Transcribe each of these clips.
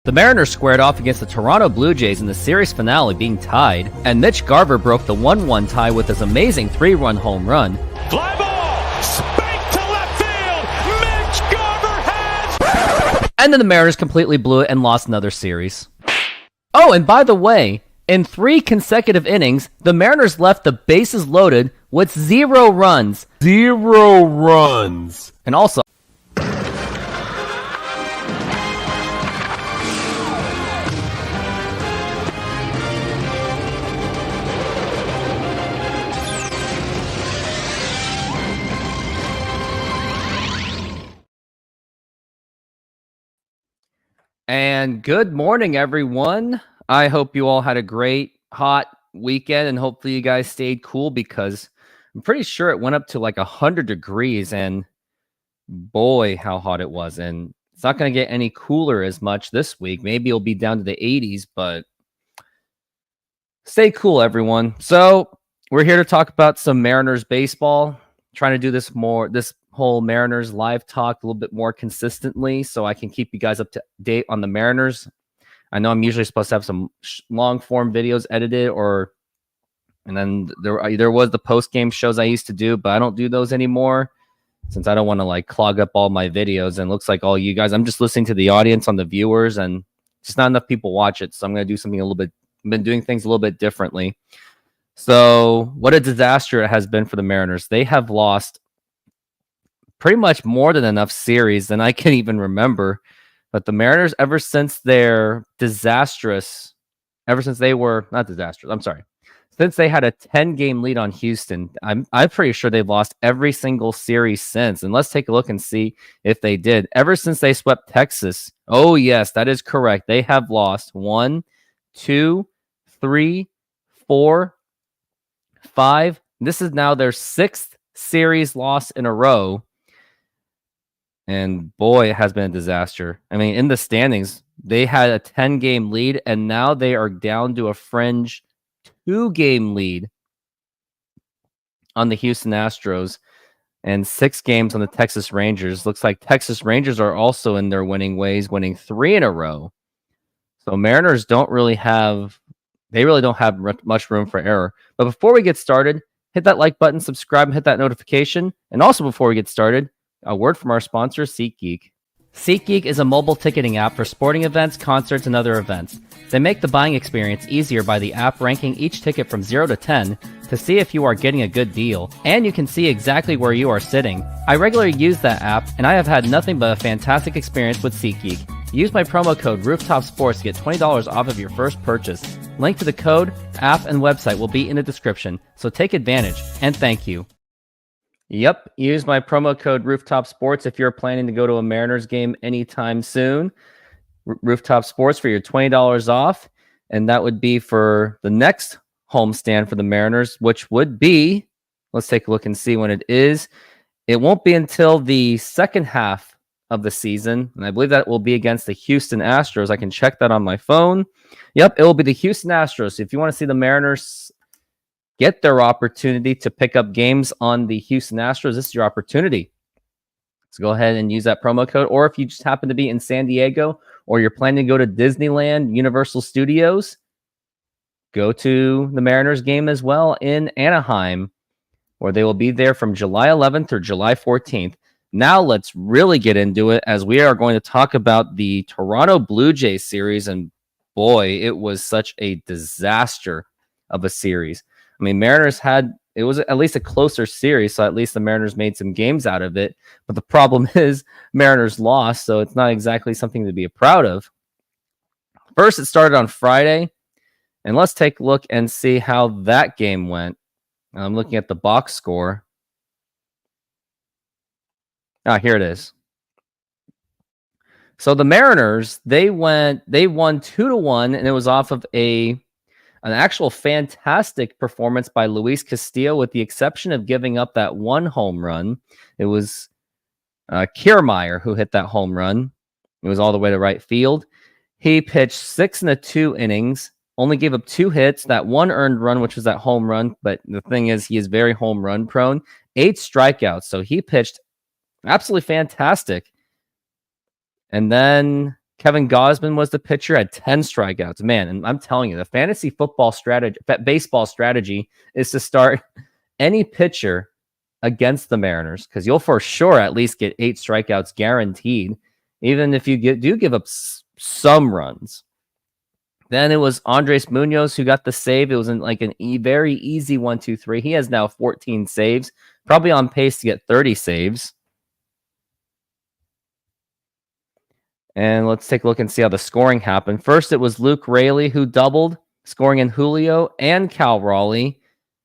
The Mariners squared off against the Toronto Blue Jays in the series finale, being tied, and Mitch Garver broke the 1-1 tie with his amazing 3-run home run. Fly ball, spike to left field, Mitch Garver has... And then the Mariners completely blew it and lost another series. Oh, and by the way, in 3 consecutive innings, the Mariners left the bases loaded with 0 runs. 0 runs. And also, and good morning, everyone. I hope you all had a great, hot weekend, and hopefully you guys stayed cool, because I'm pretty sure it went up to like 100 degrees, and boy, how hot it was. And it's not going to get any cooler as much this week. Maybe it'll be down to the 80s, but stay cool, everyone. So we're here to talk about some Mariners baseball, trying to do this whole Mariners live talk a little bit more consistently so I can keep you guys up to date on the Mariners. I know I'm usually supposed to have some long form videos edited, and then there was the post game shows I used to do, but I don't do those anymore since I don't want to like clog up all my videos. And it looks like all you guys, I'm just listening to the audience on the viewers, and just not enough people watch it. So I'm going to do something a little bit, been doing things a little bit differently. So what a disaster it has been for the Mariners. They have lost pretty much more than enough series than I can even remember. But the Mariners, ever since they were since they had a 10-game lead on Houston, I'm pretty sure they've lost every single series since. And let's take a look and see if they did. Ever since they swept Texas, oh yes, that is correct. They have lost 1, 2, 3, 4, 5. This is now their 6th series loss in a row. And boy, it has been a disaster. I mean, in the standings, they had a 10-game lead, and now they are down to a fringe 2-game lead on the Houston Astros and 6 games on the Texas Rangers. Looks like Texas Rangers are also in their winning ways, winning 3 in a row. So Mariners don't really have much room for error. But before we get started, hit that like button, subscribe, and hit that notification. And also before we get started, a word from our sponsor, SeatGeek. SeatGeek is a mobile ticketing app for sporting events, concerts, and other events. They make the buying experience easier by the app ranking each ticket from 0 to 10 to see if you are getting a good deal, and you can see exactly where you are sitting. I regularly use that app, and I have had nothing but a fantastic experience with SeatGeek. Use my promo code ROOFTOPSPORTS to get $20 off of your first purchase. Link to the code, app, and website will be in the description, so take advantage, and thank you. Yep, use my promo code Rooftop Sports if you're planning to go to a Mariners game anytime soon. Rooftop Sports for your $20 off, and that would be for the next homestand for the Mariners, which would be, let's take a look and see when it is. It won't be until the second half of the season, and I believe that will be against the Houston Astros. I can check that on my phone. Yep, it will be the Houston Astros. So if you want to see the Mariners get their opportunity to pick up games on the Houston Astros, this is your opportunity. So go ahead and use that promo code. Or if you just happen to be in San Diego, or you're planning to go to Disneyland, Universal Studios, go to the Mariners game as well in Anaheim, where they will be there from July 11th or July 14th. Now let's really get into it, as we are going to talk about the Toronto Blue Jays series. And boy, it was such a disaster of a series. I mean, it was at least a closer series, so at least the Mariners made some games out of it. But the problem is Mariners lost, so it's not exactly something to be proud of. First, it started on Friday, and let's take a look and see how that game went. I'm looking at the box score. Here it is. So the Mariners, they won 2-1, and it was off of an actual fantastic performance by Luis Castillo, with the exception of giving up that 1 home run. It was Kiermaier who hit that home run. It was all the way to right field. He pitched 6 2 innings, only gave up 2 hits, that 1 earned run, which was that home run. But the thing is, he is very home run prone. 8 strikeouts, so he pitched absolutely fantastic. And then Kevin Gausman was the pitcher, had 10 strikeouts. Man, and I'm telling you, the fantasy football strategy, baseball strategy is to start any pitcher against the Mariners, because you'll for sure at least get 8 strikeouts guaranteed, even if you do give up some runs. Then it was Andres Munoz who got the save. It was in like an very easy 1-2-3. He has now 14 saves, probably on pace to get 30 saves. And let's take a look and see how the scoring happened. First, it was Luke Raley who doubled, scoring in Julio and Cal Raleigh.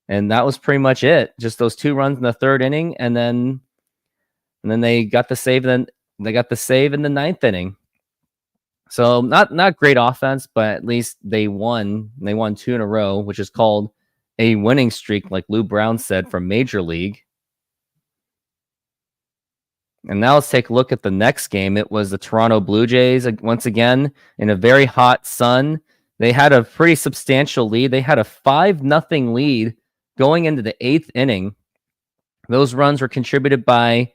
And that was pretty much it. Just those 2 runs in the 3rd inning. And then they got the save. Then they got the save in the 9th inning. So not great offense, but at least they won. They won 2 in a row, which is called a winning streak, like Lou Brown said, from Major League. And now let's take a look at the next game. It was the Toronto Blue Jays, once again, in a very hot sun. They had a pretty substantial lead. They had a 5-0 lead going into the 8th inning. Those runs were contributed by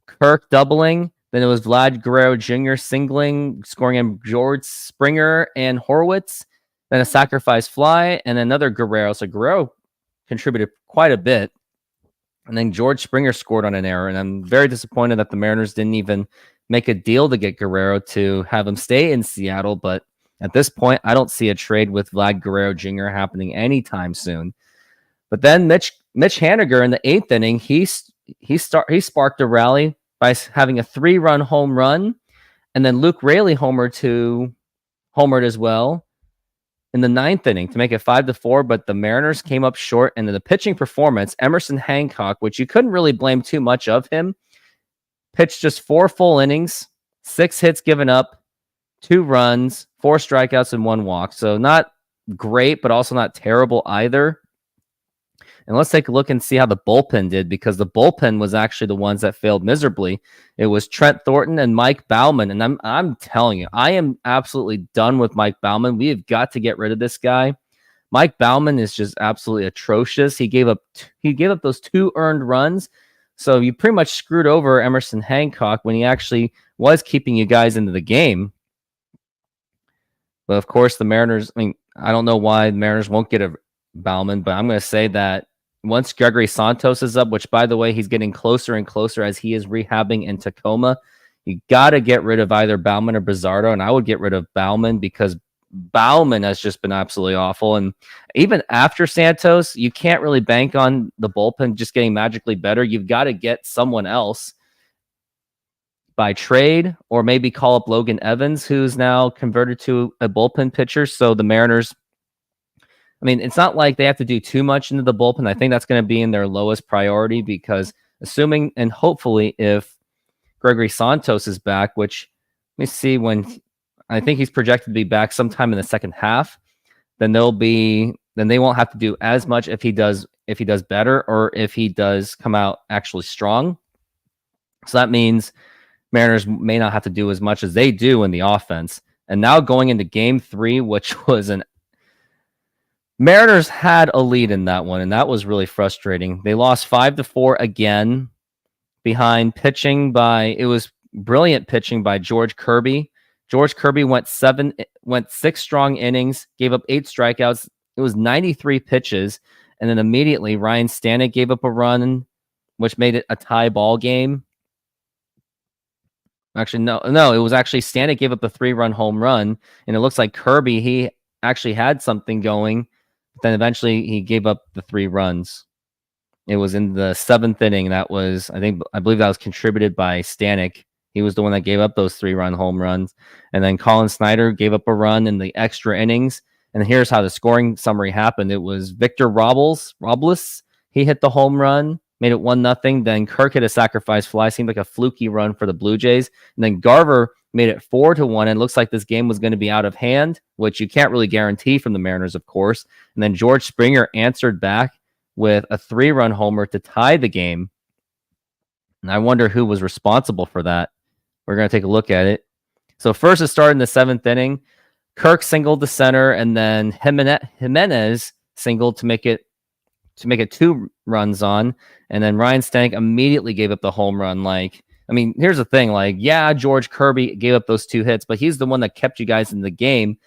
Kirk doubling. Then it was Vlad Guerrero Jr. singling, scoring in George Springer and Horwitz. Then a sacrifice fly and another Guerrero. So Guerrero contributed quite a bit. And then George Springer scored on an error. And I'm very disappointed that the Mariners didn't even make a deal to get Guerrero to have him stay in Seattle. But at this point, I don't see a trade with Vlad Guerrero Jr. happening anytime soon. But then Mitch Haniger in the 8th inning, he sparked a rally by having a 3-run home run. And then Luke Raley homered as well in the 9th inning to make it 5-4, but the Mariners came up short. And in the pitching performance, Emerson Hancock, which you couldn't really blame too much of him, pitched just 4 full innings, 6 hits given up, 2 runs, 4 strikeouts, and 1 walk. So not great, but also not terrible either. And let's take a look and see how the bullpen did, because the bullpen was actually the ones that failed miserably. It was Trent Thornton and Mike Baumann. And I'm telling you, I am absolutely done with Mike Baumann. We have got to get rid of this guy. Mike Baumann is just absolutely atrocious. He gave up those 2 earned runs. So you pretty much screwed over Emerson Hancock when he actually was keeping you guys into the game. But of course, the Mariners, I don't know why the Mariners won't get a Baumann, but I'm going to say that once Gregory Santos is up, which, by the way, he's getting closer and closer as he is rehabbing in Tacoma, you got to get rid of either Baumann or Bizzardo, and I would get rid of Baumann because Baumann has just been absolutely awful. And even after Santos, you can't really bank on the bullpen just getting magically better. You've got to get someone else by trade, or maybe call up Logan Evans, who's now converted to a bullpen pitcher. So the Mariners, it's not like they have to do too much into the bullpen. I think that's going to be in their lowest priority, because assuming and hopefully if Gregory Santos is back, which let me see, when I think he's projected to be back sometime in the second half, then they won't have to do as much if he does better, or if he does come out actually strong. So that means Mariners may not have to do as much as they do in the offense. And now going into game 3, which was Mariners had a lead in that one, and that was really frustrating. They lost 5-4 again behind it was brilliant pitching by George Kirby. George Kirby went 6 strong innings, gave up 8 strikeouts. It was 93 pitches. And then immediately Ryan Stanek gave up a run, which made it a tie ball game. Actually, no, it was actually Stanek gave up a 3-run home run. And it looks like Kirby, he actually had something going. But then eventually he gave up the 3 runs. It was in the 7th inning. I believe that was contributed by Stanek. He was the one that gave up those 3-run home runs. And then Colin Snyder gave up a run in the extra innings. And here's how the scoring summary happened. It was Victor Robles. He hit the home run, made it 1-0. Then Kirk hit a sacrifice fly. Seemed like a fluky run for the Blue Jays. And then Garver made it 4-1. And it looks like this game was going to be out of hand, which you can't really guarantee from the Mariners, of course. And then George Springer answered back with a 3-run homer to tie the game. And I wonder who was responsible for that. We're going to take a look at it. So first it started in the 7th inning. Kirk singled to center, and then Jimenez singled to make it 2 runs on. And then Ryan Stanek immediately gave up the home run like I mean, here's the thing. Like, yeah, George Kirby gave up those 2 hits, but he's the one that kept you guys in the game.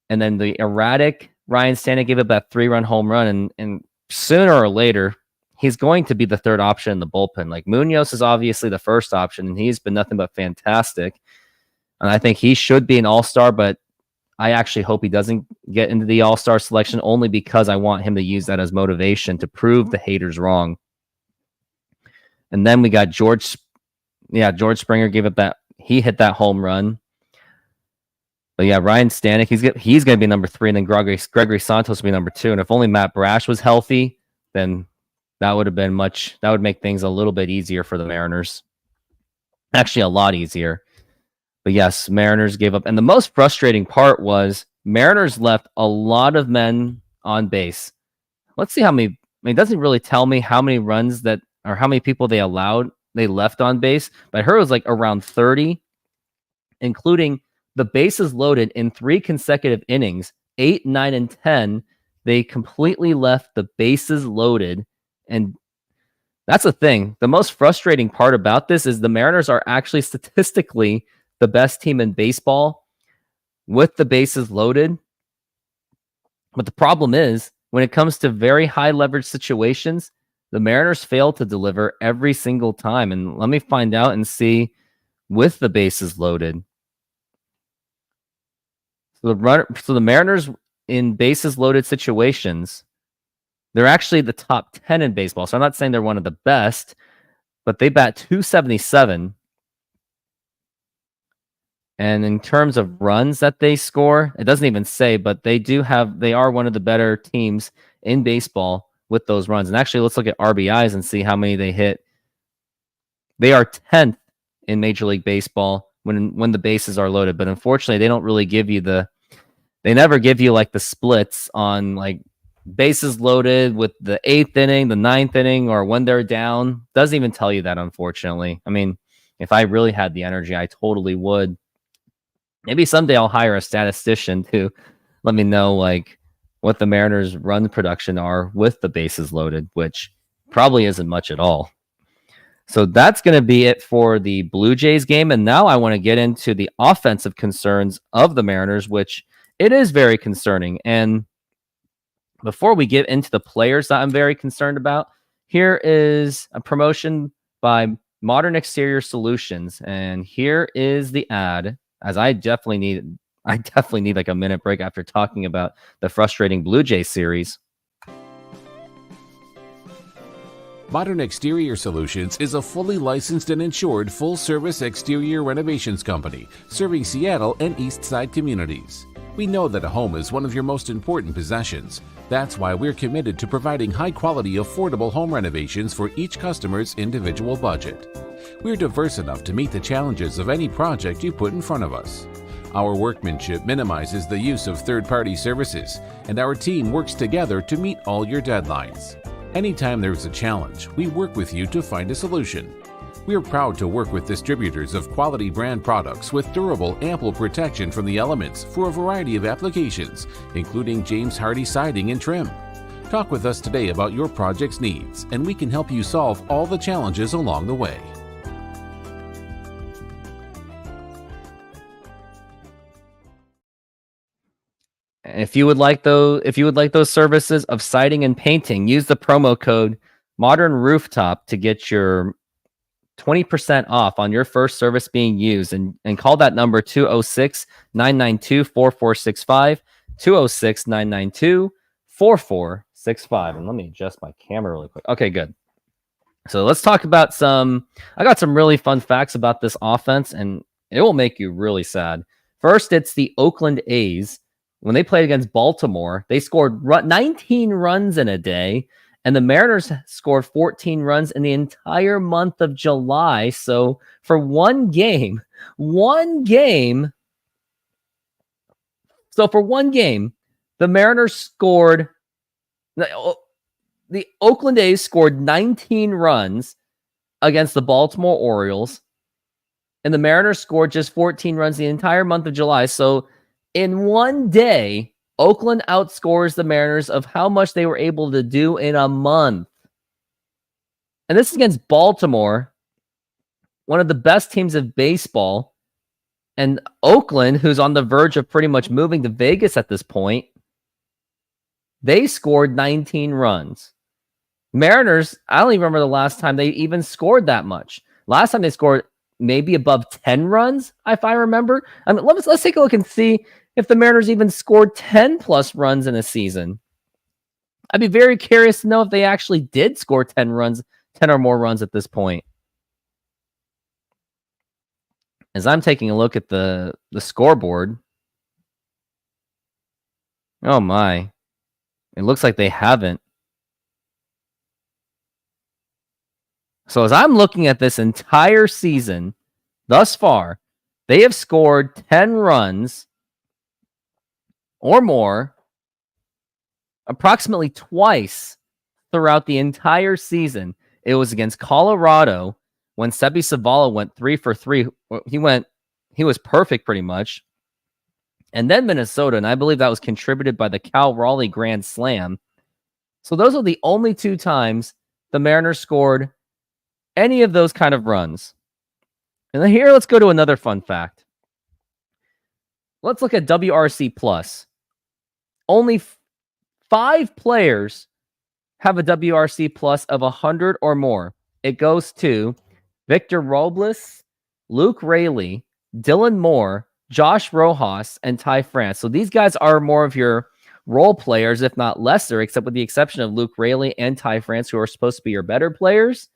And then the erratic Ryan Stanek gave up that 3-run home run. And sooner or later, he's going to be the third option in the bullpen. Like, Munoz is obviously the first option, and he's been nothing but fantastic. And I think he should be an all-star, but I actually hope he doesn't get into the all-star selection only because I want him to use that as motivation to prove the haters wrong. And then we got George Springer gave up that, he hit that home run. But yeah, Ryan Stanek, he's going to be number 3, and then Gregory Santos will be number 2. And if only Matt Brash was healthy, then that would make things a little bit easier for the Mariners. Actually, a lot easier. But yes, Mariners gave up. And the most frustrating part was Mariners left a lot of men on base. Let's see how many. I mean, it doesn't really tell me how many runs that, or how many people they left on base. But I heard it was like around 30, including the bases loaded in 3 consecutive innings, 8, 9, and 10. They completely left the bases loaded. And that's the thing. The most frustrating part about this is the Mariners are actually statistically the best team in baseball with the bases loaded. But the problem is, when it comes to very high leverage situations, the Mariners fail to deliver every single time. And let me find out and see with the bases loaded. So the Mariners in bases loaded situations, they're actually the top 10 in baseball. So I'm not saying they're one of the best, but they bat .277. And in terms of runs that they score, it doesn't even say, but they are one of the better teams in baseball with those runs. And actually, let's look at RBIs and see how many they hit. They are 10th in Major League Baseball when the bases are loaded. But unfortunately, they don't really give you they never give you like the splits on like bases loaded with the 8th inning, the 9th inning, or when they're down. Doesn't even tell you that, unfortunately. I mean, if I really had the energy, I totally would. Maybe someday I'll hire a statistician to let me know like what the Mariners' run production are with the bases loaded, which probably isn't much at all. So that's going to be it for the Blue Jays game. And now I want to get into the offensive concerns of the Mariners, which it is very concerning. And before we get into the players that I'm very concerned about, here is a promotion by Modern Exterior Solutions. And here is the ad, as I definitely need like a minute break after talking about the frustrating Blue Jay series. Modern Exterior Solutions is a fully licensed and insured full-service exterior renovations company serving Seattle and East Side communities. We know that a home is one of your most important possessions. That's why we're committed to providing high-quality, affordable home renovations for each customer's individual budget. We're diverse enough to meet the challenges of any project you put in front of us. Our workmanship minimizes the use of third-party services, and our team works together to meet all your deadlines. Anytime there's a challenge, we work with you to find a solution. We're proud to work with distributors of quality brand products with durable, ample protection from the elements for a variety of applications, including James Hardie siding and trim. Talk with us today about your project's needs, and we can help you solve all the challenges along the way. If you would like those services of siding and painting, use the promo code Modern Rooftop to get your 20% off on your first service being used, and call that number 206-992-4465, 206-992-4465. And let me adjust my camera really quick. Okay, good. So let's talk about I got some really fun facts about this offense, and it will make you really sad. First, it's the Oakland A's. When they played against Baltimore, they scored 19 runs in a day, and the Mariners scored 14 runs in the entire month of July. So for one game, the Mariners scored, the Oakland A's scored 19 runs against the Baltimore Orioles, and the Mariners scored just 14 runs the entire month of July. So in one day, Oakland outscores the Mariners of how much they were able to do in a month. And this is against Baltimore, one of the best teams of baseball, and Oakland, who's on the verge of pretty much moving to Vegas at this point, they scored 19 runs. Mariners, I don't even remember the last time they even scored that much. Last time they scored maybe above 10 runs, if I remember. I mean, let's take a look and see if the Mariners even scored 10 plus runs in a season. I'd be very curious to know if they actually did score 10 runs, 10 or more runs at this point. As I'm taking a look at the scoreboard, oh my, it looks like they haven't. So as I'm looking at this entire season, thus far, they have scored 10 runs or more approximately twice throughout the entire season. It was against Colorado when Sebi Zavala went 3 for 3. He was perfect pretty much. And then Minnesota, and I believe that was contributed by the Cal Raleigh Grand Slam. So those are the only 2 times the Mariners scored any of those kind of runs. And then here, let's go to another fun fact. Let's look at WRC plus. Only 5 players have a WRC plus of 100 or more. It goes to Victor Robles, Luke Raley, Dylan Moore, Josh Rojas, and Ty France. So these guys are more of your role players, if not lesser, except with the exception of Luke Raley and Ty France, who are supposed to be your better players.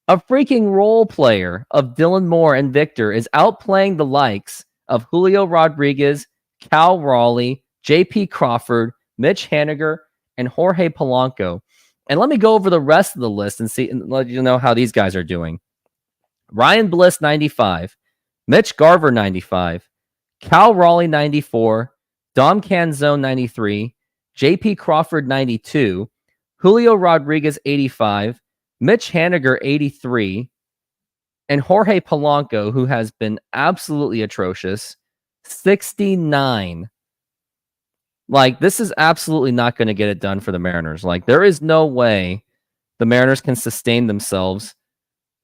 A freaking role player of Dylan Moore and Victor is outplaying the likes of Julio Rodriguez, Cal Raleigh, J.P. Crawford, Mitch Haniger, and Jorge Polanco. And let me go over the rest of the list and see and let you know how these guys are doing. Ryan Bliss, 95. Mitch Garver, 95. Cal Raleigh, 94. Dom Canzone, 93. J.P. Crawford, 92. Julio Rodriguez, 85. Mitch Haniger, 83. And Jorge Polanco, who has been absolutely atrocious, 69. Like, this is absolutely not going to get it done for the Mariners. Like, there is no way the Mariners can sustain themselves.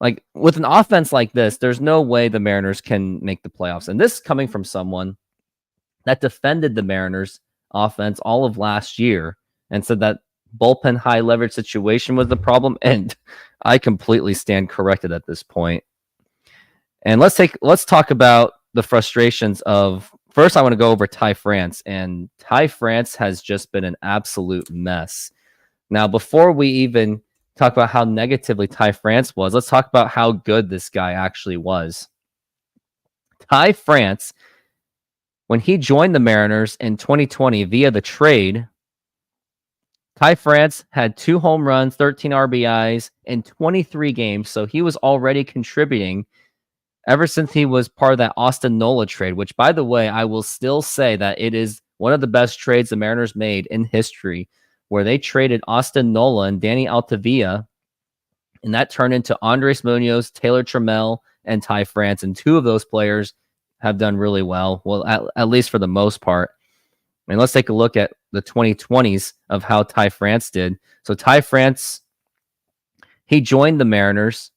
Like, with an offense like this, there's no way the Mariners can make the playoffs. And this is coming from someone that defended the Mariners offense all of last year and said that bullpen high leverage situation was the problem. And I completely stand corrected at this point. And let's talk about the frustrations of, first I want to go over Ty France, and Ty France has just been an absolute mess. Now, before we even talk about how negatively Ty France was, let's talk about how good this guy actually was. Ty France, when he joined the Mariners in 2020 via the trade, Ty France had 2 home runs, 13 RBIs in 23 games, so he was already contributing ever since he was part of that Austin Nola trade, which, by the way, I will still say that it is one of the best trades the Mariners made in history, where they traded Austin Nola and Danny Altavilla, and that turned into Andres Munoz, Taylor Trammell, and Ty France, and 2 of those players have done really well, at least for the most part. And let's take a look at the 2020s of how Ty France did. So Ty France, he joined the Mariners,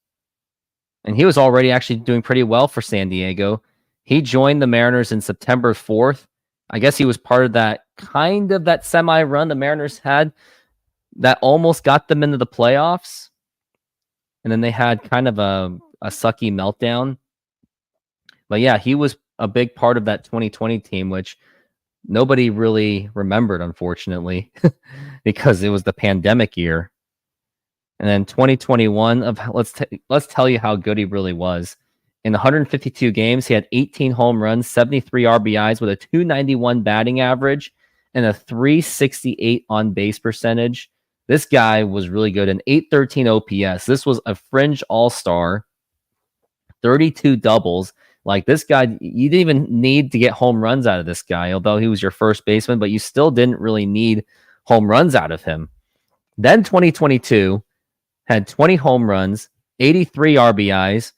and he was already actually doing pretty well for San Diego. He joined the Mariners in September 4th. I guess he was part of that semi-run the Mariners had that almost got them into the playoffs. And then they had kind of a sucky meltdown. But yeah, he was a big part of that 2020 team, which nobody really remembered, unfortunately, because it was the pandemic year. And then 2021, let's tell you how good he really was. In 152 games, he had 18 home runs, 73 RBIs with a 291 batting average and a 368 on base percentage. This guy was really good. An 813 OPS. This was a fringe all-star. 32 doubles. Like, this guy, you didn't even need to get home runs out of this guy, although he was your first baseman, but you still didn't really need home runs out of him. Then 2022 had 20 home runs, 83 RBIs,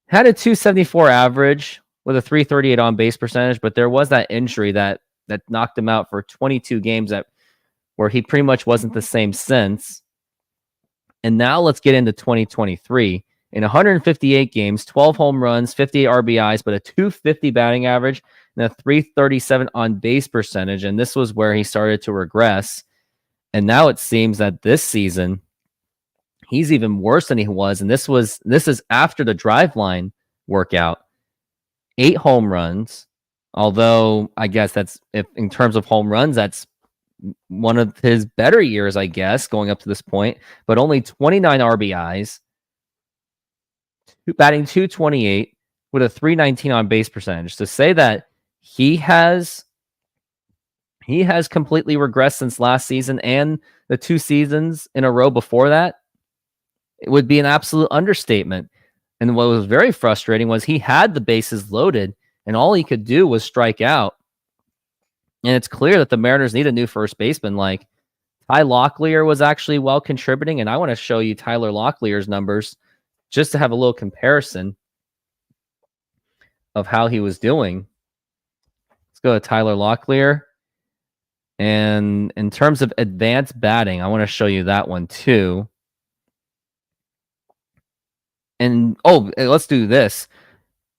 had a 274 average with a 338 on base percentage, but there was that injury that knocked him out for 22 games where he pretty much wasn't the same since. And now let's get into 2023. in 158 games, 12 home runs, 58 RBIs, but a 250 batting average and a 337 on base percentage. And this was where he started to regress. And now it seems that this season he's even worse than he was. And this is after the driveline workout. 8 home runs. Although I guess that's, if in terms of home runs, that's one of his better years, I guess, going up to this point. But only 29 RBIs, batting 228 with a 319 on base percentage. To say that he has completely regressed since last season and the 2 seasons in a row before that, it would be an absolute understatement. And what was very frustrating was he had the bases loaded and all he could do was strike out. And it's clear that the Mariners need a new first baseman. Like, Ty Locklear was actually well contributing, and I want to show you Tyler Locklear's numbers just to have a little comparison of how he was doing. Let's go to Tyler Locklear. And in terms of advanced batting, I want to show you that one too. And let's do this.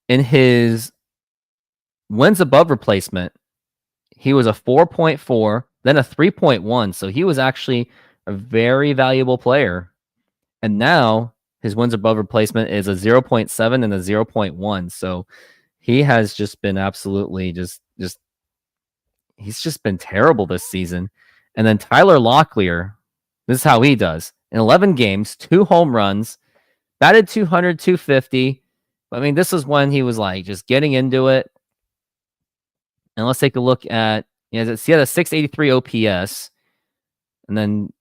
In his wins above replacement, he was a 4.4, then a 3.1. So he was actually a very valuable player. And now his wins above replacement is a 0.7 and a 0.1. So he has just been absolutely he's just been terrible this season. And then Tyler Locklear, this is how he does. In 11 games, 2 home runs, batted 200, 250. I mean, this is when he was like just getting into it. And let's take a look at, he had a 683 OPS. And then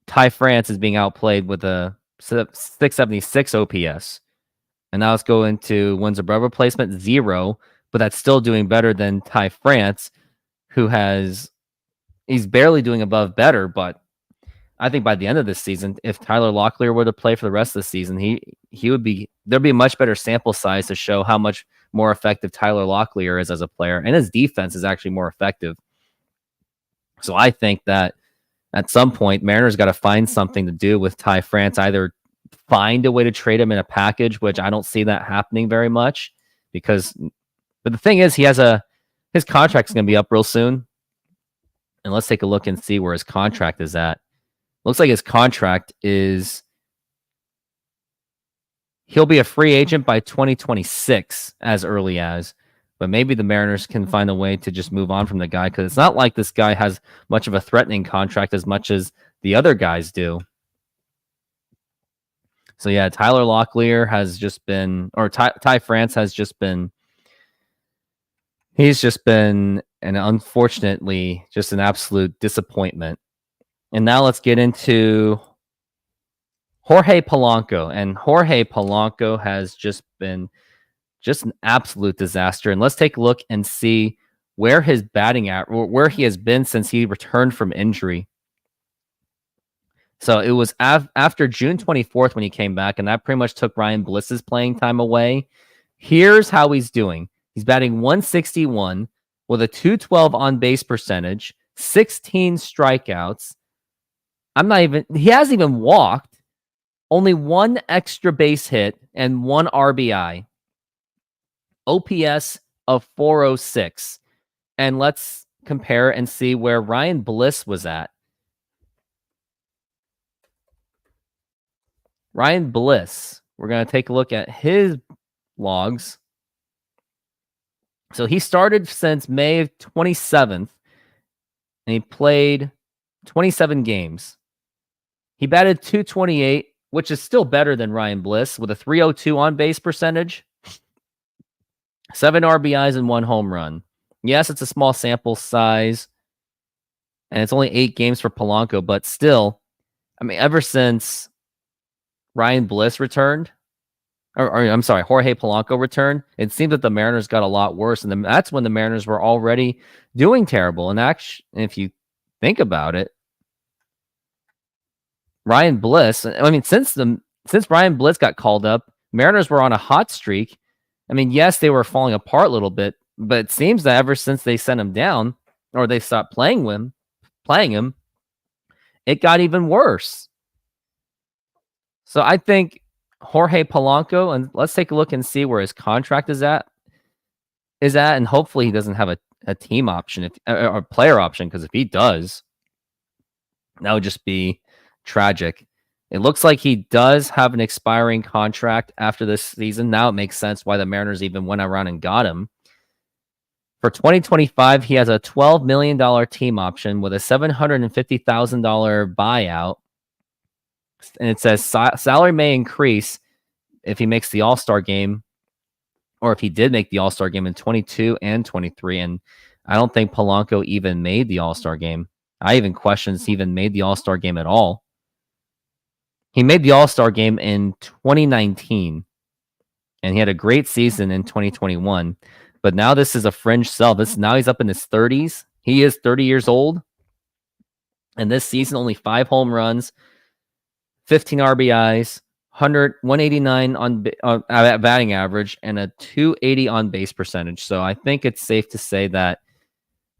Ty France is being outplayed with a 676 OPS. And now let's go into wins above replacement, 0. But that's still doing better than Ty France, who he's barely doing above better. But I think by the end of this season, if Tyler Locklear were to play for the rest of the season, there'd be a much better sample size to show how much more effective Tyler Locklear is as a player, and his defense is actually more effective. So I think that at some point, Mariners got to find something to do with Ty France, either find a way to trade him in a package, which I don't see that happening very much, but the thing is, his contract's going to be up real soon. And let's take a look and see where his contract is at. Looks like his contract is, he'll be a free agent by 2026 as early as, but maybe the Mariners can find a way to just move on from the guy, because it's not like this guy has much of a threatening contract as much as the other guys do. So yeah, Tyler Locklear has just been, or Ty France has just been, he's just been, and unfortunately, just an absolute disappointment. And now let's get into Jorge Polanco. And Jorge Polanco has just been just an absolute disaster. And let's take a look and see where his batting at, where he has been since he returned from injury. So it was after June 24th when he came back, and that pretty much took Ryan Bliss's playing time away. Here's how he's doing. He's batting 161 with a 212 on base percentage, 16 strikeouts. He hasn't even walked, only 1 extra base hit and 1 RBI. OPS of 406. And let's compare and see where Ryan Bliss was at. Ryan Bliss, we're going to take a look at his logs. So he started since May 27th, and he played 27 games. He batted 228, which is still better than Ryan Bliss, with a 302 on base percentage, 7 RBIs and 1 home run. Yes, it's a small sample size, and it's only 8 games for Polanco, but still, I mean, ever since Ryan Bliss returned, I'm sorry, Jorge Polanco returned, it seemed that the Mariners got a lot worse, and that's when the Mariners were already doing terrible. And actually, if you think about it, Ryan Bliss, I mean, since Ryan Bliss got called up, Mariners were on a hot streak. I mean, yes, they were falling apart a little bit, but it seems that ever since they sent him down, or they stopped playing him, it got even worse. So I think Jorge Polanco, and let's take a look and see where his contract is at, and hopefully he doesn't have a team option or a player option, because if he does, that would just be tragic. It looks like he does have an expiring contract after this season. Now it makes sense why the Mariners even went around and got him. For 2025, he has a $12 million team option with a $750,000 buyout. And it says salary may increase if he makes the All-Star game, or if he did make the All-Star game in 22 and 23. And I don't think Polanco even made the All-Star game. I even question if he even made the All-Star game at all. He made the All-Star game in 2019, and he had a great season in 2021. But now this is a fringe sell. Now he's up in his 30s. He is 30 years old. And this season, only 5 home runs, 15 RBIs, 189 on batting average, and a 280 on base percentage. So I think it's safe to say that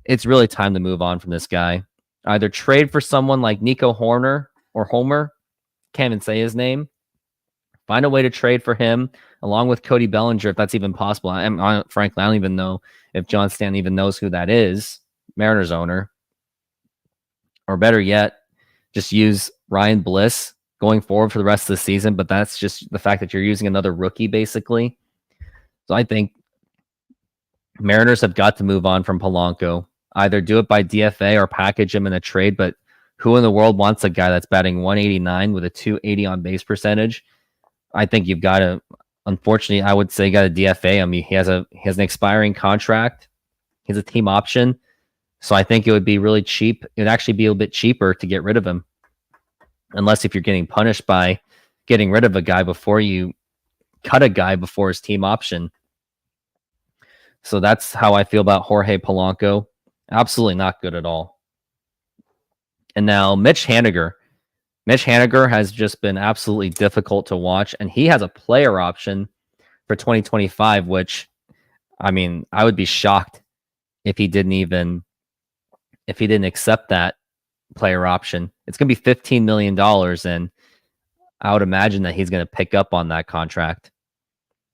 it's really time to move on from this guy. Either trade for someone like Nico Hoerner or Homer. Can't even say his name. Find a way to trade for him along with Cody Bellinger, if that's even possible. Frankly, I don't even know if John Stanton even knows who that is. Mariners owner. Or better yet, just use Ryan Bliss going forward for the rest of the season. But that's just the fact that you're using another rookie, basically. So I think Mariners have got to move on from Polanco. Either do it by DFA or package him in a trade, but who in the world wants a guy that's batting 189 with a 280 on base percentage? I think you've got to, unfortunately, I would say you got to DFA him. He has an expiring contract. He has a team option. So I think it would be really cheap. It would actually be a bit cheaper to get rid of him. Unless if you're getting punished by getting rid of a guy before you cut a guy before his team option. So that's how I feel about Jorge Polanco. Absolutely not good at all. And now Mitch Haniger. Mitch Haniger has just been absolutely difficult to watch, and he has a player option for 2025, which, I mean, I would be shocked if he didn't accept that player option. It's going to be $15 million, and I would imagine that he's going to pick up on that contract.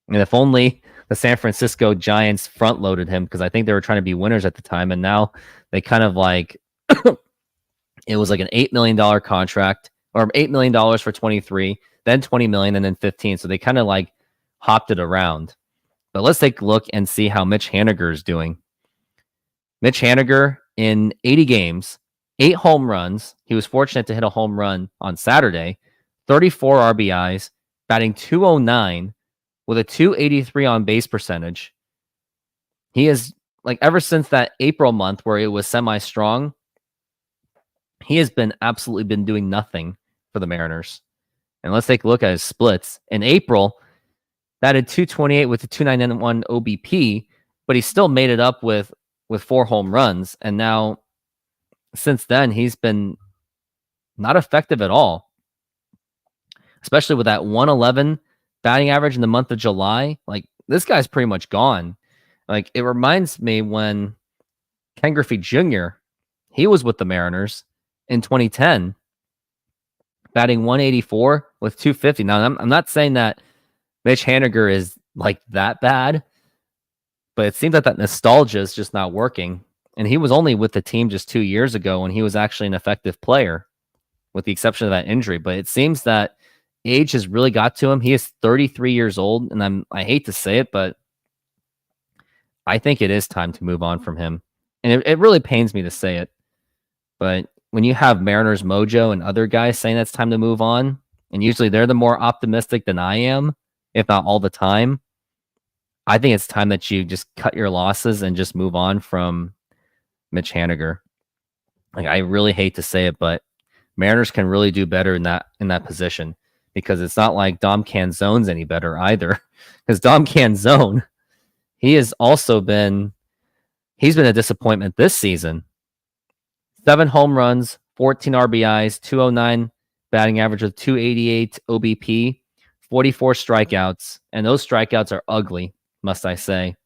And if only the San Francisco Giants front-loaded him, because I think they were trying to be winners at the time, and now they kind of like... It was like an $8 million contract, or $8 million for 23, then 20 million, and then 15. So they kind of like hopped it around. But let's take a look and see how Mitch Haniger is doing. Mitch Haniger in 80 games, 8 home runs. He was fortunate to hit a home run on Saturday, 34 RBIs, batting 209 with a 283 on base percentage. He is like, ever since that April month where it was semi-strong, he has been doing nothing for the Mariners. And let's take a look at his splits. In April, batted 228 with a 291 OBP, but he still made it up with 4 home runs. And now, since then, he's been not effective at all. Especially with that 111 batting average in the month of July. Like, this guy's pretty much gone. Like, it reminds me when Ken Griffey Jr., he was with the Mariners in 2010, batting 184 with 250. Now, I'm not saying that Mitch Haniger is like that bad, but it seems like that nostalgia is just not working. And he was only with the team just 2 years ago when he was actually an effective player, with the exception of that injury. But it seems that age has really got to him. He is 33 years old, and I hate to say it, but I think it is time to move on from him. And it really pains me to say it, but when you have Mariners Mojo and other guys saying that's time to move on, and usually they're the more optimistic than I am, if not all the time, I think it's time that you just cut your losses and just move on from Mitch Haniger. Like, I really hate to say it, but Mariners can really do better in that position, because it's not like Dom Canzone's any better either. Because Dom Canzone, he's been a disappointment this season. 7 home runs, 14 RBIs, 209 batting average with 288 OBP, 44 strikeouts, and those strikeouts are ugly, must I say.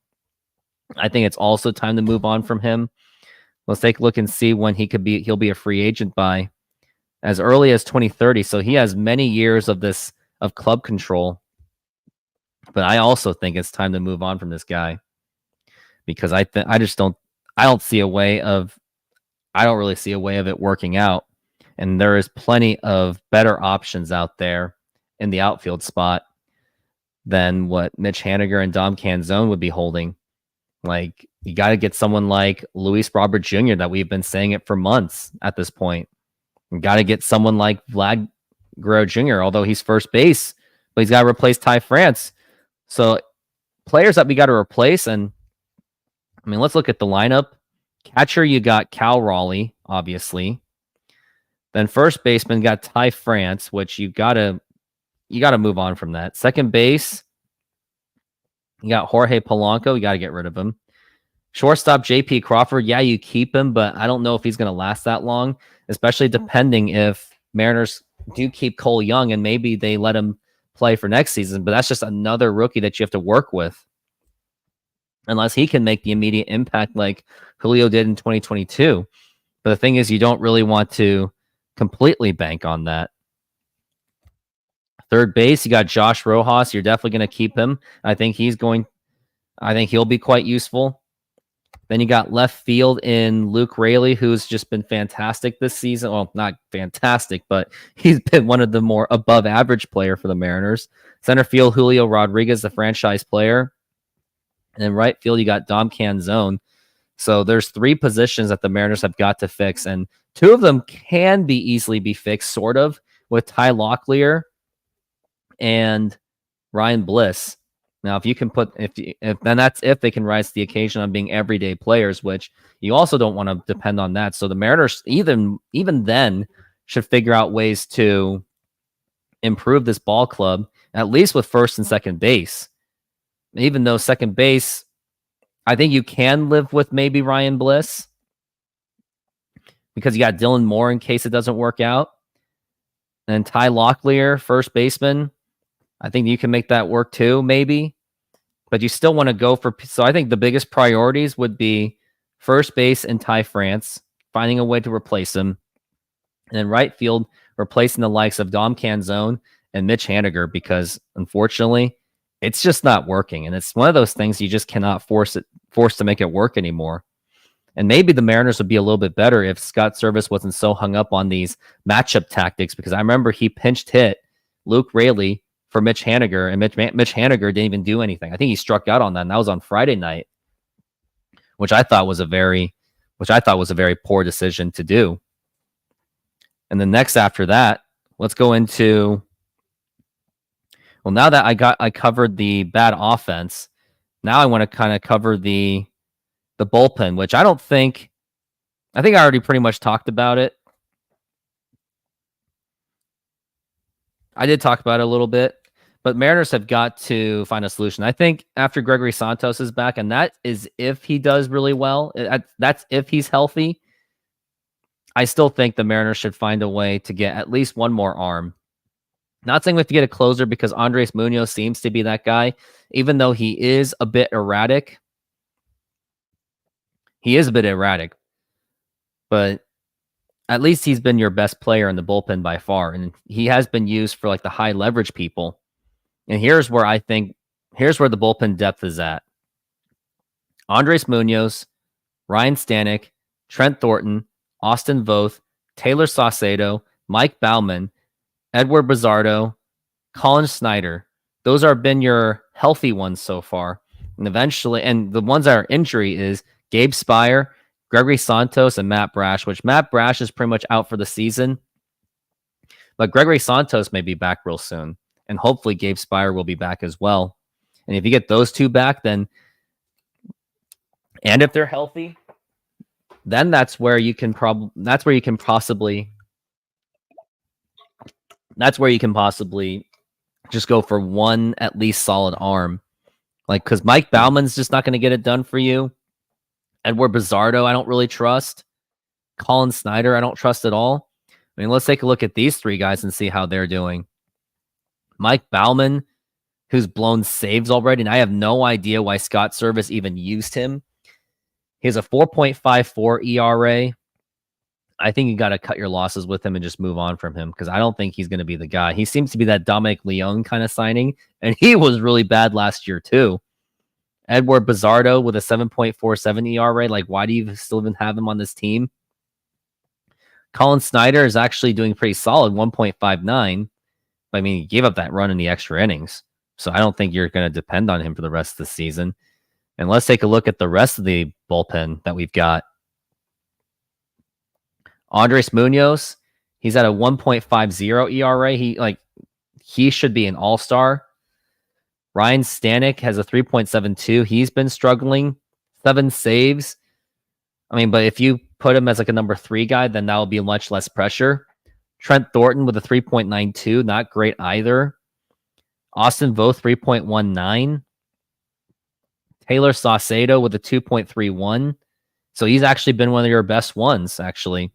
I think it's also time to move on from him. Let's take a look and see when he'll be a free agent by as early as 2030. So he has many years of this of club control. But I also think it's time to move on from this guy, because I don't see a way of I don't really see a way of it working out. And there is plenty of better options out there in the outfield spot than what Mitch Haniger and Dom Canzone would be holding. Like, you got to get someone like Luis Robert Jr. that we've been saying it for months at this point. You got to get someone like Vlad Guerrero Jr., although he's first base, but he's got to replace Ty France. So players that we got to replace. And I mean, let's look at the lineup. Catcher, you got Cal Raleigh, obviously. Then first baseman got Ty France, which you gotta move on from that. Second base, you got Jorge Polanco. You got to get rid of him. Shortstop, JP Crawford. Yeah, you keep him, but I don't know if he's going to last that long, especially depending if Mariners do keep Cole Young and maybe they let him play for next season. But that's just another rookie that you have to work with, unless he can make the immediate impact like Julio did in 2022. But the thing is, you don't really want to completely bank on that. Third base, you got Josh Rojas. You're definitely going to keep him. I think he'll be quite useful. Then you got left field in Luke Raley, who's just been fantastic this season. Well, not fantastic, but he's been one of the more above average player for the Mariners. Center field, Julio Rodriguez, the franchise player. And then right field, you got Dom Canzone. So there's 3 positions that the Mariners have got to fix, and 2 of them can easily be fixed, sort of, with Ty Locklear and Ryan Bliss. Now, if you can then that's if they can rise to the occasion on being everyday players, which you also don't want to depend on that. So the Mariners, even then, should figure out ways to improve this ball club, at least with first and second base. Even though second base, I think you can live with maybe Ryan Bliss, because you got Dylan Moore in case it doesn't work out. And Ty Locklear, first baseman, I think you can make that work too, maybe. But you still want to go for... So I think the biggest priorities would be first base and Ty France, finding a way to replace him. And then right field, replacing the likes of Dom Canzone and Mitch Haniger, because unfortunately, it's just not working. And it's one of those things you just cannot force to make it work anymore. And maybe the Mariners would be a little bit better if Scott Service wasn't so hung up on these matchup tactics, because I remember he pinched hit Luke Raley for Mitch Haniger, and Mitch Haniger didn't even do anything. I think he struck out on that, and that was on Friday night, which I thought was a very poor decision to do. And then next after that, let's go into... Well, now that I covered the bad offense, now I want to kind of cover the bullpen, which I think I already pretty much talked about it. I did talk about it a little bit, but Mariners have got to find a solution. I think after Gregory Santos is back, and that is if he does really well, that's if he's healthy, I still think the Mariners should find a way to get at least one more arm. Not saying we have to get a closer, because Andres Munoz seems to be that guy, even though he is a bit erratic. He is a bit erratic, but at least he's been your best player in the bullpen by far, and he has been used for like the high leverage people. And here's where the bullpen depth is at. Andres Munoz, Ryan Stanek, Trent Thornton, Austin Voth, Taylor Saucedo, Mike Baumann, Edward Bizzardo, Colin Snyder. Those are been your healthy ones so far. And eventually, and the ones that are injury is Gabe Spire, Gregory Santos, and Matt Brash, which Matt Brash is pretty much out for the season. But Gregory Santos may be back real soon. And hopefully Gabe Spire will be back as well. And if you get those 2 back, then, and if they're healthy, then that's where you can possibly just go for one at least solid arm. Like, because Mike Baumann's just not going to get it done for you. Edward Bizzardo, I don't really trust. Colin Snyder, I don't trust at all. I mean, let's take a look at these 3 guys and see how they're doing. Mike Baumann, who's blown saves already, and I have no idea why Scott Service even used him. He has a 4.54 ERA, I think you got to cut your losses with him and just move on from him because I don't think he's going to be the guy. He seems to be that Dominic Leone kind of signing, and he was really bad last year too. Edward Bizardo with a 7.47 ERA. Like, why do you still even have him on this team? Colin Snyder is actually doing pretty solid, 1.59. I mean, he gave up that run in the extra innings. So I don't think you're going to depend on him for the rest of the season. And let's take a look at the rest of the bullpen that we've got. Andres Munoz, he's at a 1.50 ERA. He should be an all-star. Ryan Stanek has a 3.72. He's been struggling. 7 saves. I mean, but if you put him as like a number 3 guy, then that will be much less pressure. Trent Thornton with a 3.92. Not great either. Austin Voth, 3.19. Taylor Saucedo with a 2.31. So he's actually been one of your best ones, actually.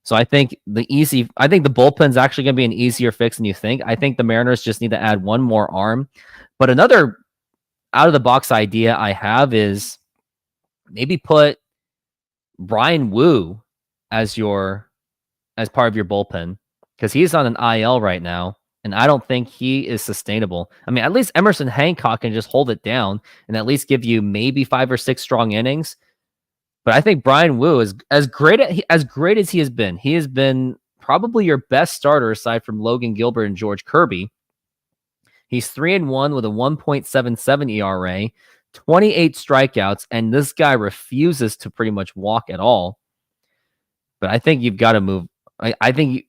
So I think the bullpen's actually going to be an easier fix than you think. I think the Mariners just need to add one more arm. But another out-of-the-box idea I have is maybe put Brian Wu as part of your bullpen because he's on an IL right now, and I don't think he is sustainable. I mean, at least Emerson Hancock can just hold it down and at least give you maybe 5 or 6 strong innings. But I think Brian Wu is as great as he has been probably your best starter aside from Logan Gilbert and George Kirby. He's 3-1 with a 1.77 ERA, 28 strikeouts, and this guy refuses to pretty much walk at all. But I think you've got to move. And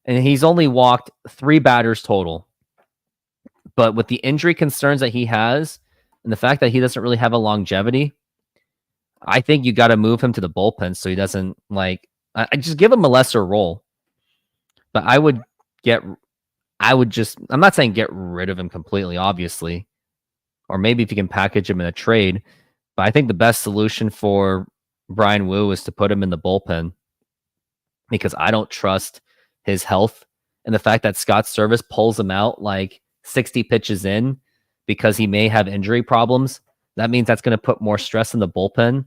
he's only walked 3 batters total. But with the injury concerns that he has and the fact that he doesn't really have a longevity, I think you got to move him to the bullpen so he doesn't I just give him a lesser role. But I'm not saying get rid of him completely, obviously. Or maybe if you can package him in a trade. But I think the best solution for Brian Wu is to put him in the bullpen because I don't trust his health and the fact that Scott Service pulls him out like 60 pitches in because he may have injury problems. That means that's going to put more stress in the bullpen.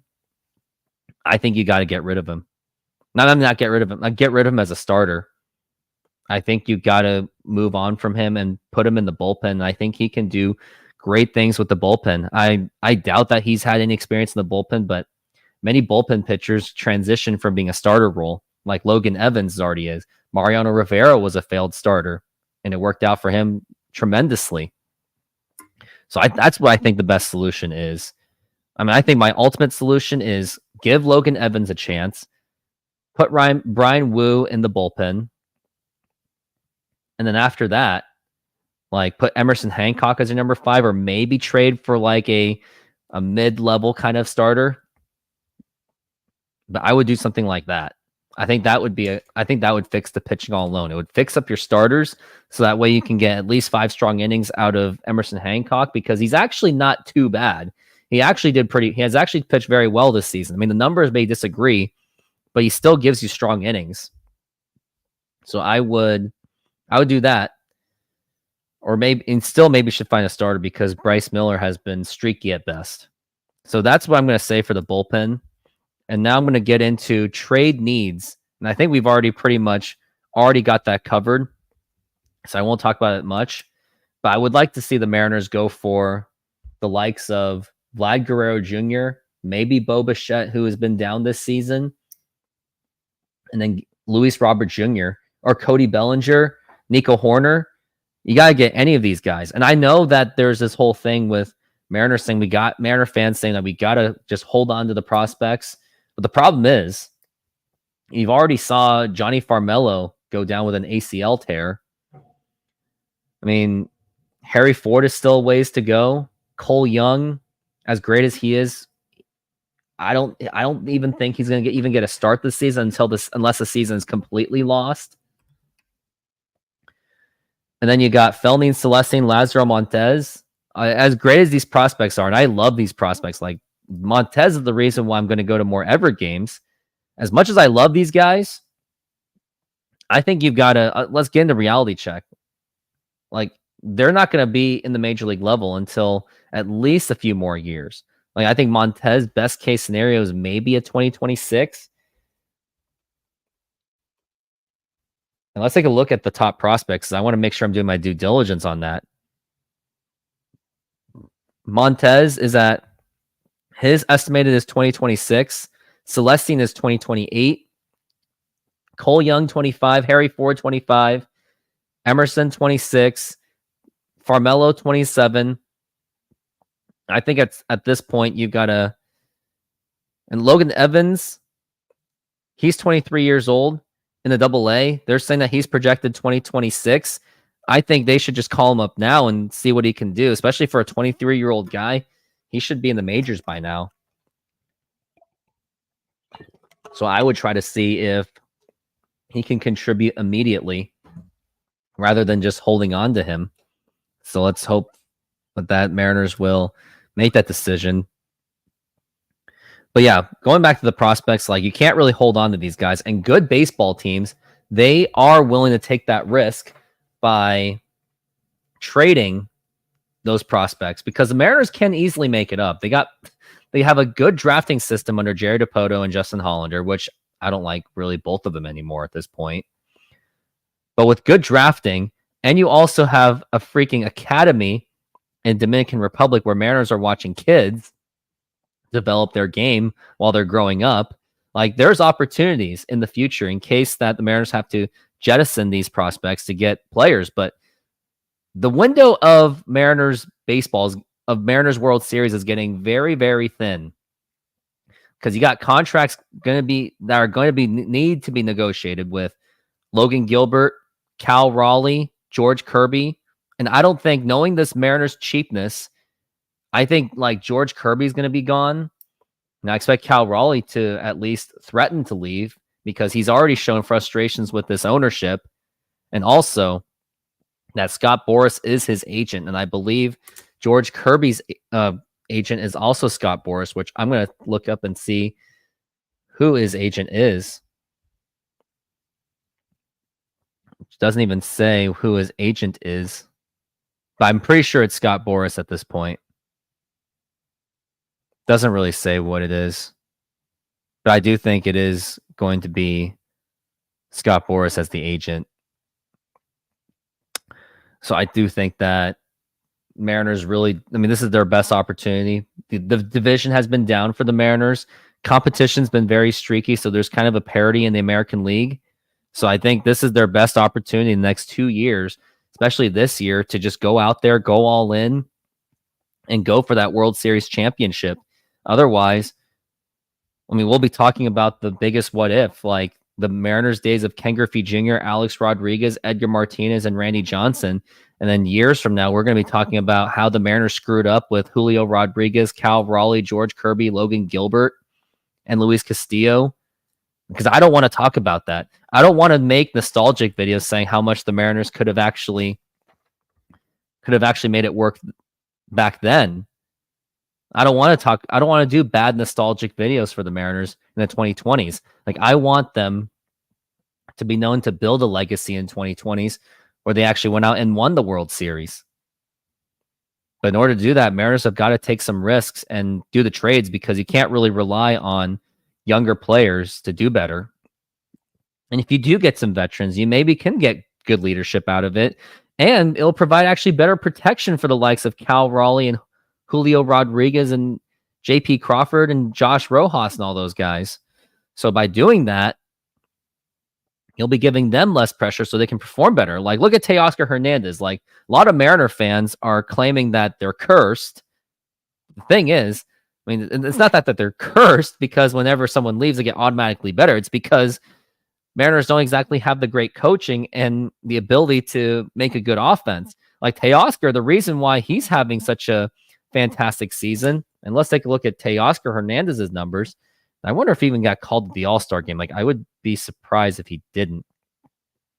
I think you got to get rid of him. Not get rid of him. Get rid of him as a starter. I think you got to move on from him and put him in the bullpen. I think he can do great things with the bullpen. I doubt that he's had any experience in the bullpen, but many bullpen pitchers transition from being a starter role, like Logan Evans already is. Mariano Rivera was a failed starter, and it worked out for him tremendously. So that's what I think the best solution is. I mean, I think my ultimate solution is give Logan Evans a chance, put Brian Wu in the bullpen, and then after that, put Emerson Hancock as your number 5, or maybe trade for a mid-level kind of starter. But I would do something like that. I think that would fix the pitching all alone. It would fix up your starters so that way you can get at least 5 strong innings out of Emerson Hancock because he's actually not too bad. He has actually pitched very well this season. I mean, the numbers may disagree, but he still gives you strong innings. So I would do that. Or maybe should find a starter because Bryce Miller has been streaky at best. So that's what I'm going to say for the bullpen. And now I'm going to get into trade needs. And I think we've already got that covered. So I won't talk about it much. But I would like to see the Mariners go for the likes of Vlad Guerrero Jr., maybe Bo Bichette, who has been down this season, and then Luis Robert Jr. or Cody Bellinger, Nico Horner. You got to get any of these guys. And I know that there's this whole thing with Mariner fans saying that we got to just hold on to the prospects. But the problem is, you've already saw Johnny Farmelo go down with an ACL tear. I mean, Harry Ford is still a ways to go. Cole Young, as great as he is, I don't even think he's going to even get a start this season unless the season is completely lost. And then you got Felmin Celestine, Lazaro Montez. As great as these prospects are, and I love these prospects, like Montez is the reason why I'm going to go to more Everett games. As much as I love these guys, I think you've got to, let's get into reality check. They're not going to be in the major league level until at least a few more years. I think Montez, best case scenario is maybe a 2026. Now let's take a look at the top prospects. I want to make sure I'm doing my due diligence on that. Montez is at his estimated is 2026. Celestine is 2028. Cole Young 25. Harry Ford 25. Emerson 26. Farmelo 27. I think at this point you've got to. And Logan Evans, he's 23 years old in the AA. They're saying that he's projected 2026. I think they should just call him up now and see what he can do, especially for a 23-year-old guy. He should be in the majors by now. So I would try to see if he can contribute immediately rather than just holding on to him. So let's hope that Mariners will make that decision. But yeah, going back to the prospects, like you can't really hold on to these guys. And good baseball teams, they are willing to take that risk by trading those prospects because the Mariners can easily make it up. They have a good drafting system under Jerry Dipoto and Justin Hollander, which I don't like really both of them anymore at this point. But with good drafting, and you also have a freaking academy in Dominican Republic where Mariners are watching kids develop their game while they're growing up. Like there's opportunities in the future in case that the Mariners have to jettison these prospects to get players. But the window of Mariners baseballs of Mariners World Series is getting very, very thin because you got contracts need to be negotiated with Logan Gilbert, Cal Raleigh, George Kirby. And I don't think, knowing this Mariners cheapness, I think like George Kirby's going to be gone. And I expect Cal Raleigh to at least threaten to leave because he's already shown frustrations with this ownership. And also that Scott Boras is his agent. And I believe George Kirby's agent is also Scott Boras, which I'm going to look up and see who his agent is. Which doesn't even say who his agent is. But I'm pretty sure it's Scott Boras at this point. Doesn't really say what it is. But I do think it is going to be Scott Boras as the agent. So I do think that Mariners really, I mean, this is their best opportunity. The division has been down for the Mariners. Competition's been very streaky, so there's kind of a parity in the American League. So I think this is their best opportunity in the next 2 years, especially this year, to just go out there, go all in, and go for that World Series championship. Otherwise, I mean, we'll be talking about the biggest what if, like the Mariners days of Ken Griffey Jr., Alex Rodriguez, Edgar Martinez, and Randy Johnson. And then years from now, we're going to be talking about how the Mariners screwed up with Julio Rodriguez, Cal Raleigh, George Kirby, Logan Gilbert, and Luis Castillo. Because I don't want to talk about that. I don't want to make nostalgic videos saying how much the Mariners could have actually made it work back then. I don't want to do bad nostalgic videos for the Mariners in the 2020s. Like I want them to be known to build a legacy in 2020s where they actually went out and won the World Series. But in order to do that, Mariners have got to take some risks and do the trades because you can't really rely on younger players to do better. And if you do get some veterans, you maybe can get good leadership out of it. And it'll provide actually better protection for the likes of Cal Raleigh and Julio Rodriguez and JP Crawford and Josh Rojas and all those guys. So by doing that, you'll be giving them less pressure so they can perform better. Like, look at Teoscar Hernandez. Like, a lot of Mariner fans are claiming that they're cursed. The thing is, I mean, it's not that they're cursed because whenever someone leaves, they get automatically better. It's because Mariners don't exactly have the great coaching and the ability to make a good offense. Like Teoscar, the reason why he's having such a fantastic season, and let's take a look at Teoscar Hernandez's numbers. I wonder if he even got called to the All-Star game. Like, I would be surprised if he didn't.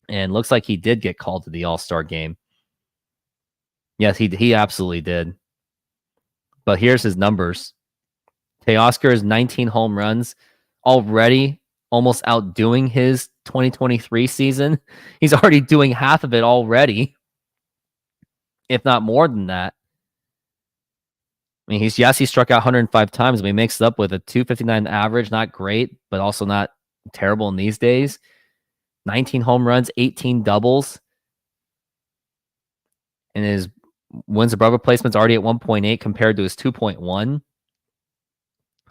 And looks like he did get called to the All-Star game. Yes, he absolutely did. But here's his numbers. Teoscar is 19 home runs, already almost outdoing his 2023 season. He's already doing half of it already, if not more than that. I mean, he struck out 105 times, but he makes it up with a 259 average. Not great, but also not terrible in these days. 19 home runs, 18 doubles. And his wins above replacement's already at 1.8 compared to his 2.1.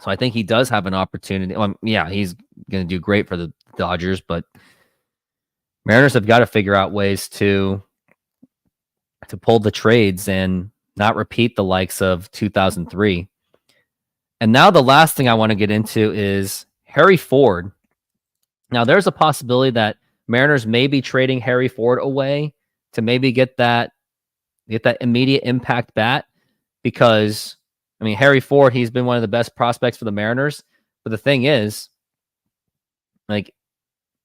So I think he does have an opportunity. Well, yeah, he's going to do great for the Dodgers, but Mariners have got to figure out ways to pull the trades and not repeat the likes of 2003. And now the last thing I want to get into is Harry Ford. Now there's a possibility that Mariners may be trading Harry Ford away to maybe get that immediate impact bat, because I mean, Harry Ford, he's been one of the best prospects for the Mariners. But the thing is, like,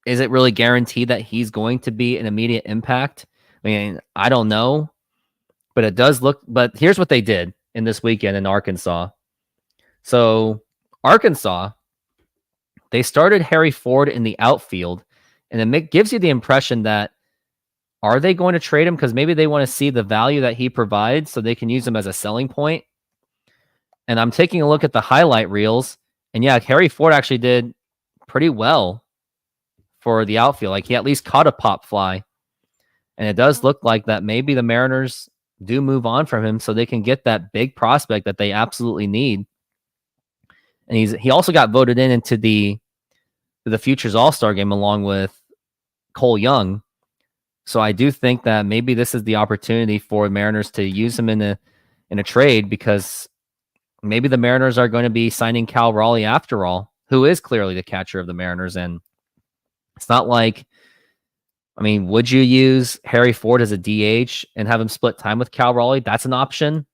is it really guaranteed that he's going to be an immediate impact? I mean, I don't know, but it does look. But here's what they did in this weekend in Arkansas. So Arkansas, they started Harry Ford in the outfield, and it gives you the impression that, are they going to trade him? Because maybe they want to see the value that he provides so they can use him as a selling point. And I'm taking a look at the highlight reels, and yeah, Harry Ford actually did pretty well for the outfield. Like, he at least caught a pop fly. And it does look like that maybe the Mariners do move on from him so they can get that big prospect that they absolutely need. And he also got voted into the Futures All-Star game along with Cole Young. So I do think that maybe this is the opportunity for Mariners to use him in a trade, because maybe the Mariners are going to be signing Cal Raleigh after all, who is clearly the catcher of the Mariners. And it's not like, I mean, would you use Harry Ford as a DH and have him split time with Cal Raleigh? That's an option.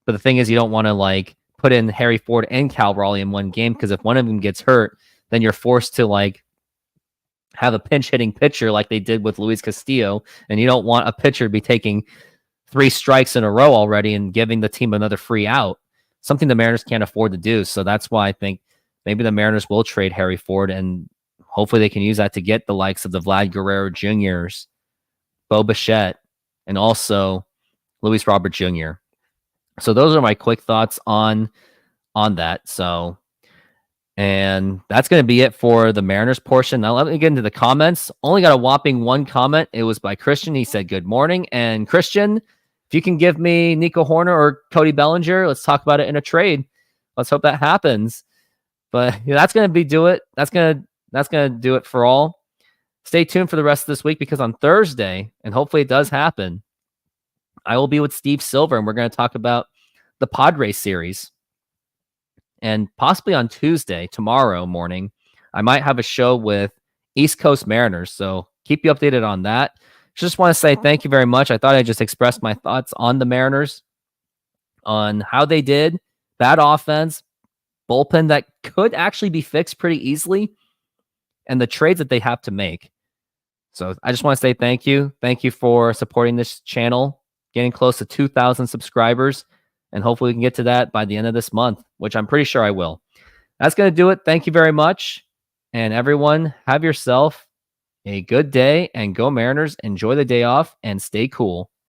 But the thing is, you don't want to like put in Harry Ford and Cal Raleigh in one game, because if one of them gets hurt, then you're forced to like have a pinch hitting pitcher like they did with Luis Castillo. And you don't want a pitcher to be taking 3 strikes in a row already and giving the team another free out, something the Mariners can't afford to do. So that's why I think maybe the Mariners will trade Harry Ford, and hopefully they can use that to get the likes of the Vlad Guerrero Jr.'s, Bo Bichette, and also Luis Robert Jr. So those are my quick thoughts on that. So, and that's going to be it for the Mariners portion. Now let me get into the comments. Only got a whopping 1 comment. It was by Christian. He said, "Good morning." And Christian, if you can give me Nico Horner or Cody Bellinger, let's talk about it in a trade. Let's hope that happens. But yeah, that's going to do it. That's going to do it for all. Stay tuned for the rest of this week, because on Thursday, and hopefully it does happen, I will be with Steve Silver, and we're going to talk about the Padres series. And possibly on Tuesday, tomorrow morning, I might have a show with East Coast Mariners. So keep you updated on that. Just want to say thank you very much. I thought I'd just express my thoughts on the Mariners, on how they did. Bad offense, bullpen that could actually be fixed pretty easily, and the trades that they have to make. So I just want to say thank you. Thank you for supporting this channel, getting close to 2,000 subscribers, and hopefully we can get to that by the end of this month, which I'm pretty sure I will. That's going to do it. Thank you very much. And everyone, have yourself a good day, and go Mariners. Enjoy the day off and stay cool.